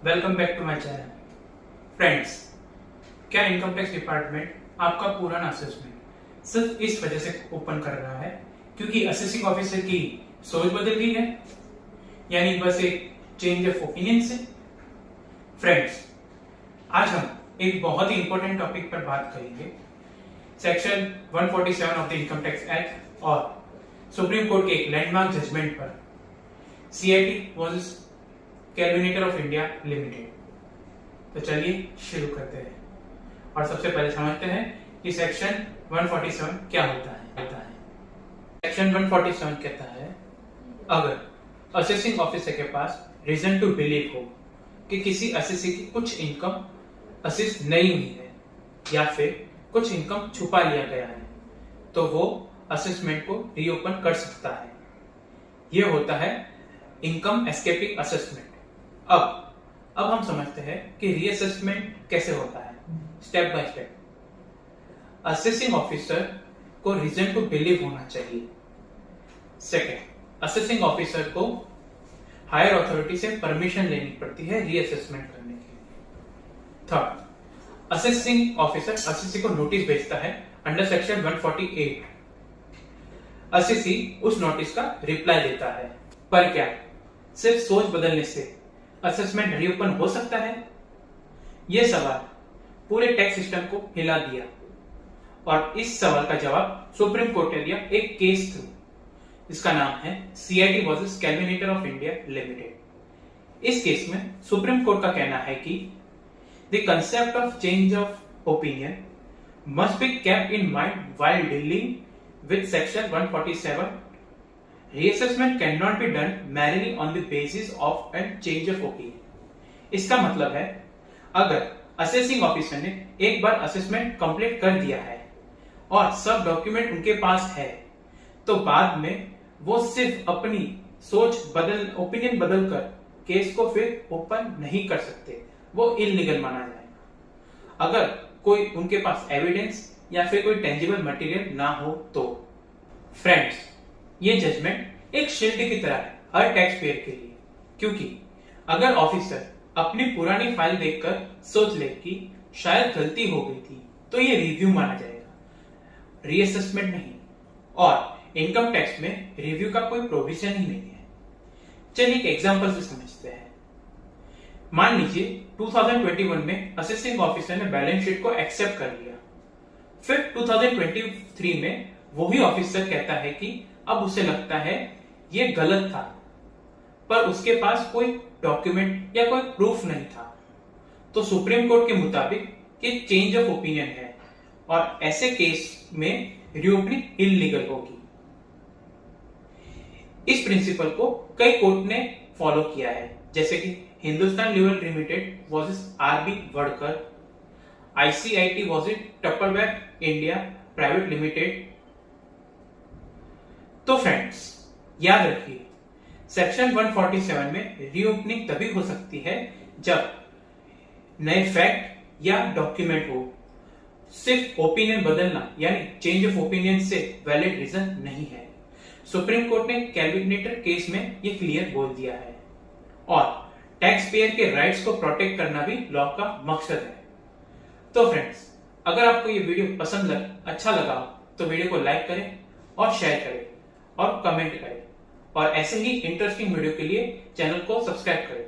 Welcome back to my channel. Friends, क्या income tax department आपका पुराना असेसमेंट सिर्फ इस वजह से ओपन कर रहा है क्योंकि असेसिंग ऑफिसर की सोच बदल गई है, यानी बस एक चेंज ऑफ ओपिनियन से? फ्रेंड्स, आज हम एक बहुत ही इंपॉर्टेंट टॉपिक पर बात करेंगे। Section 147 of the income tax act और सुप्रीम कोर्ट के एक लैंडमार्क जजमेंट पर CIT versus Kelvinator of India limited. तो चलिए शुरू करते हैं और सबसे पहले समझते हैं कि सेक्शन 147 क्या होता है। सेक्शन 147 कहता है, अगर असेसिंग ऑफिसर के पास रीजन टू बिलीव हो कि किसी असेसी की कुछ इनकम असिस्ट नहीं हुई है या फिर कुछ इनकम छुपा लिया गया है, तो वो असेसमेंट को रीओपन कर सकता है। यह होता है इनकम एस्केपिंग असेसमेंट। अब हम समझते हैं कि रीअसेसमेंट कैसे होता है, step by step. Assessing officer को रीजन टू बिलीव होना चाहिए। सेकेंड, असेसिंग ऑफिसर को हायर अथॉरिटी से परमिशन लेनी पड़ती है रीअसेसमेंट करने के लिए। थर्ड, असेसिंग ऑफिसर असेसी को नोटिस भेजता है अंडर सेक्शन 148। असेसी उस नोटिस का रिप्लाई देता है। पर क्या सिर्फ सोच बदलने से असेसमेंट रीओपन हो सकता है? यह सवाल पूरे टैक्स सिस्टम को हिला दिया और इस सवाल का जवाब सुप्रीम कोर्ट ने दिया एक केस थ्रू। इसका नाम है CIT versus Kelvinator of India limited. इस केस में सुप्रीम कोर्ट का कहना है कि the concept of change of opinion must be kept in mind while dealing with section 147। Reassessment cannot be done merely on the basis of a change of opinion। इसका मतलब है, अगर assessing officer ने एक बार असेसमेंट कंप्लीट कर दिया है और सब डॉक्यूमेंट उनके पास है, तो बाद में वो सिर्फ अपनी ओपिनियन बदलकर केस को फिर ओपन नहीं कर सकते। वो इलीगल माना जाएगा अगर कोई उनके पास एविडेंस या फिर कोई टेंजिबल मटेरियल ना हो तो। फ्रेंड्स, ये जजमेंट एक शील्ड की तरह है हर टैक्स पेयर के लिए, क्योंकि अगर ऑफिसर अपनी पुरानी फाइल देखकर सोच ले कि शायद गलती हो गई थी, तो ये रिव्यू माना जाएगा, रीअसेसमेंट नहीं। और इनकम टैक्स में रिव्यू का कोई प्रोविजन ही नहीं है। चलिए एक एग्जांपल से समझते हैं। मान लीजिए 2021 में असेसिंग ऑफिसर ने बैलेंस शीट को एक्सेप्ट कर लिया। फिर 2023 में वही ऑफिसर कहता है कि अब उसे लगता है ये गलत था, पर उसके पास कोई डॉक्यूमेंट या कोई प्रूफ नहीं था, तो सुप्रीम कोर्ट के मुताबिक ये चेंज ऑफ ओपिनियन है और ऐसे केस में रीओपनिंग इलीगल होगी। इस प्रिंसिपल को कई कोर्ट ने फॉलो किया है, जैसे कि Hindustan Lever Limited versus RB Wadkar, ICIT versus Tupperware India Private Limited. तो फ्रेंड्स, याद रखिए, सेक्शन 147 में रीओपनिंग तभी हो सकती है जब नए फैक्ट या डॉक्यूमेंट हो। सिर्फ ओपिनियन बदलना यानी चेंज ऑफ ओपिनियन से वैलिड रीजन नहीं है। सुप्रीम कोर्ट ने कैलविनेटर केस में ये क्लियर बोल दिया है और टैक्स पेयर के राइट्स को प्रोटेक्ट करना भी लॉ का मकसद है। तो फ्रेंड्स, अगर आपको ये वीडियो अच्छा लगा तो वीडियो को लाइक करें और शेयर करें और कमेंट करें, और ऐसे ही इंटरेस्टिंग वीडियो के लिए चैनल को सब्सक्राइब करें।